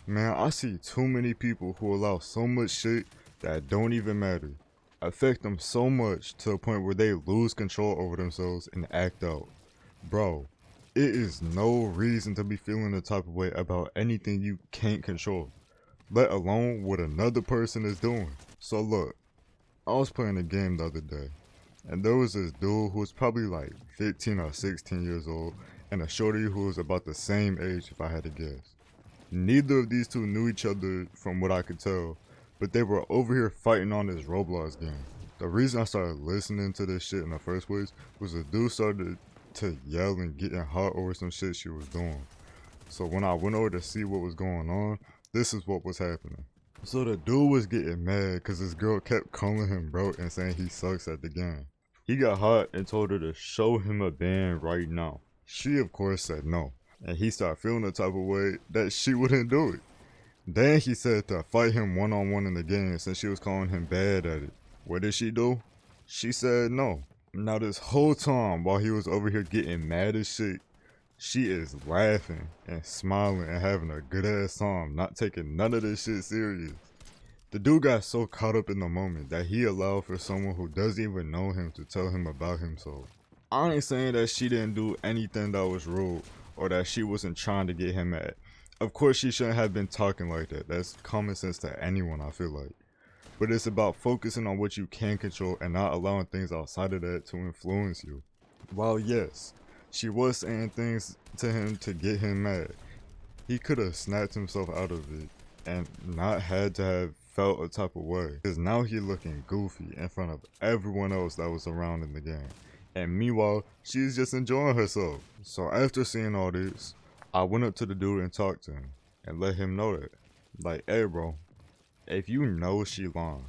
Man, I see too many people who allow so much shit that don't even matter affect them so much to a point where they lose control over themselves and act out. Bro, it is no reason to be feeling the type of way about anything you can't control, let alone what another person is doing. So look, I was playing a game the other day, and there was this dude who was probably like 15 or 16 years old, and a shorty who was about the same age if I had to guess. Neither of these two knew each other from what I could tell, but they were over here fighting on this Roblox game. The reason I started listening to this shit in the first place was the dude started to yell and getting hot over some shit she was doing. So when I went over to see what was going on, this is what was happening. So the dude was getting mad because this girl kept calling him bro and saying he sucks at the game. He got hot and told her to show him a ban right now. She of course said no, and he started feeling the type of way that she wouldn't do it. Then he said to fight him one-on-one in the game since she was calling him bad at it. What did she do? She said no. Now this whole time while he was over here getting mad as shit, she is laughing and smiling and having a good ass time, not taking none of this shit serious. The dude got so caught up in the moment that he allowed for someone who doesn't even know him to tell him about himself. I ain't saying that she didn't do anything that was rude or that she wasn't trying to get him mad. Of course she shouldn't have been talking like that. That's common sense to anyone, I feel like. But it's about focusing on what you can control and not allowing things outside of that to influence you. While yes, she was saying things to him to get him mad, he could have snapped himself out of it and not had to have felt a type of way. Because now he looking goofy in front of everyone else that was around in the game. And meanwhile, she's just enjoying herself. So after seeing all this, I went up to the dude and talked to him and let him know that. Like, hey bro, if you know she lying,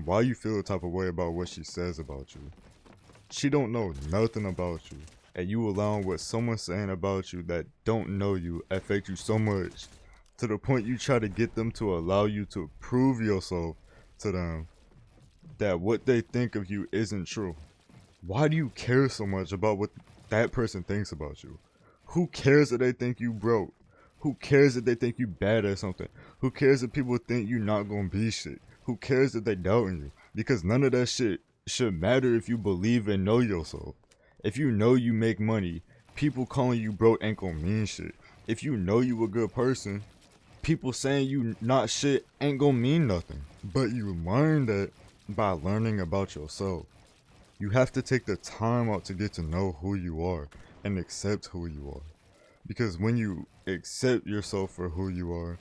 why you feel the type of way about what she says about you? She don't know nothing about you, and you allowing what someone's saying about you that don't know you affect you so much to the point you try to get them to allow you to prove yourself to them that what they think of you isn't true. Why do you care so much about what that person thinks about you? Who cares that they think you broke? Who cares that they think you bad at something? Who cares that people think you're not gonna be shit? Who cares that they doubting you? Because none of that shit should matter if you believe and know yourself. If you know you make money, people calling you broke ain't gonna mean shit. If you know you a good person, people saying you not shit ain't gonna mean nothing. But you learn that by learning about yourself. You have to take the time out to get to know who you are and accept who you are. Because when you accept yourself for who you are,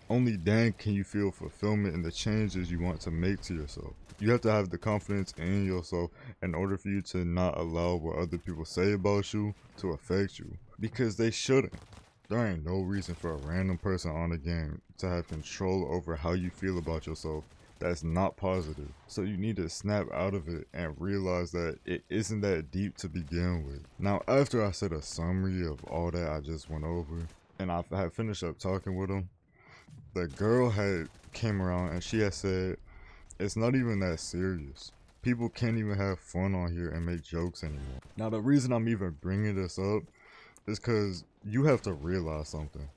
only then can you feel fulfillment in the changes you want to make to yourself. You have to have the confidence in yourself in order for you to not allow what other people say about you to affect you. Because they shouldn't. There ain't no reason for a random person on the game to have control over how you feel about yourself. That's not positive. So you need to snap out of it and realize that it isn't that deep to begin with. Now, after I said a summary of all that I just went over, and I had finished up talking with him, the girl had came around and she had said, it's not even that serious. People can't even have fun on here and make jokes anymore. Now, the reason I'm even bringing this up is because you have to realize something.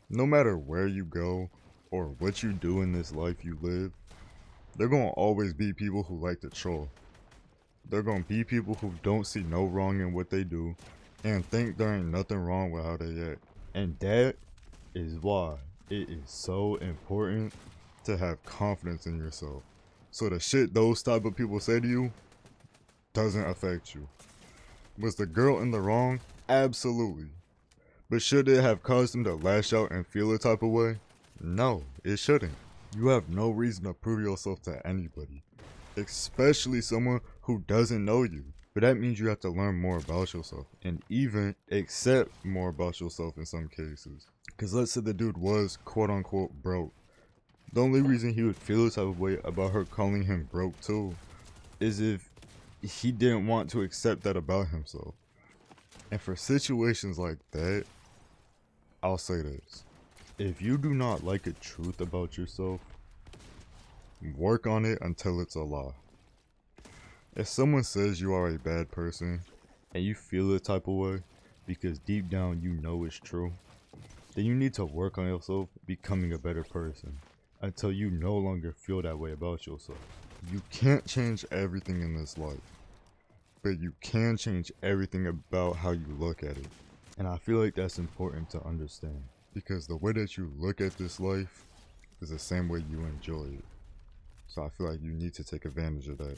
No matter where you go or what you do in this life you live, there gonna always be people who like to troll. There gonna be people who don't see no wrong in what they do and think there ain't nothing wrong with how they act. And that is why it is so important to have confidence in yourself. So the shit those type of people say to you doesn't affect you. Was the girl in the wrong? Absolutely. But should it have caused them to lash out and feel a type of way? No, it shouldn't. You have no reason to prove yourself to anybody, especially someone who doesn't know you. But that means you have to learn more about yourself and even accept more about yourself in some cases. Because let's say the dude was quote unquote broke. The only reason he would feel this type of way about her calling him broke too is if he didn't want to accept that about himself. And for situations like that, I'll say this. If you do not like a truth about yourself, work on it until it's a lie. If someone says you are a bad person and you feel a type of way because deep down you know it's true, then you need to work on yourself becoming a better person until you no longer feel that way about yourself. You can't change everything in this life, but you can change everything about how you look at it. And I feel like that's important to understand, because the way that you look at this life is the same way you enjoy it. So I feel like you need to take advantage of that.